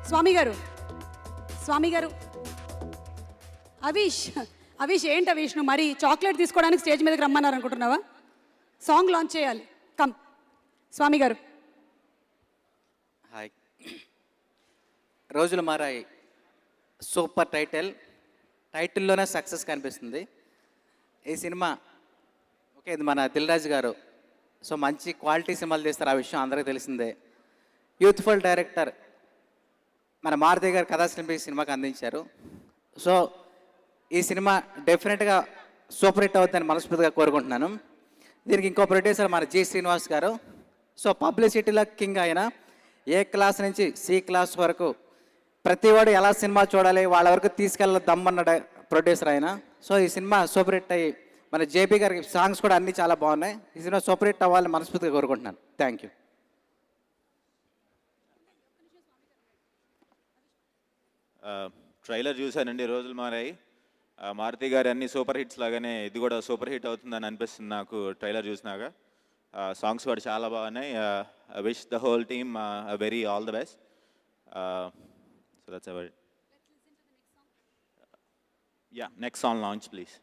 స్వామి గారు, స్వామి గారు, అవీష్, అవీష్ ఏంటి అవీష్, నువ్వు మరి చాక్లెట్ తీసుకోవడానికి స్టేజ్ మీదకి రమ్మన్నారు అనుకుంటున్నావా? సాంగ్ లాంచ్ చేయాలి. కమ్ స్వామి గారు. హాయ్. రోజులు మారాయి సూపర్ టైటిల్లోనే సక్సెస్ కనిపిస్తుంది ఈ సినిమా. ఓకే, ఇది మన దిల్ రాజు గారు. సో మంచి క్వాలిటీ సినిమాలు తీస్తారు, ఆ విషయం అందరికీ తెలిసిందే. యూత్ఫుల్ డైరెక్టర్ మన మారుతి గారు కథాశిల్పి సినిమాకి అందించారు. సో ఈ సినిమా డెఫినెట్గా సూపర్ హిట్ అవుతుందని మనస్ఫూర్తిగా కోరుకుంటున్నాను. దీనికి ఇంకో ప్రొడ్యూసర్ మన జి శ్రీనివాస్ గారు. సో పబ్లిసిటీలో కింగ్ ఆయన. ఏ క్లాస్ నుంచి సి క్లాస్ వరకు ప్రతివాడు ఎలా సినిమా చూడాలి వాళ్ళ వరకు తీసుకెళ్ళ దమ్మన్న ప్రొడ్యూసర్ ఆయన. సో ఈ సినిమా సూపర్ హిట్ అయ్యి మన జేపీ గారికి సాంగ్స్ కూడా అన్నీ చాలా బాగున్నాయి. ఈ సినిమా సూపర్ హిట్ అవ్వాలని మనస్ఫూర్తిగా కోరుకుంటున్నాను. Thank you. ట్రైలర్ చూశానండి, రోజులు మారాయి. మారుతి గారి అన్ని సూపర్ హిట్స్ లాగానే ఇది కూడా సూపర్ హిట్ అవుతుందని అనిపిస్తుంది నాకు ట్రైలర్ చూసినాక. సాంగ్స్ కూడా చాలా బాగున్నాయి. I wish the whole team very all the best. So that's about it. Yeah, next song launch please.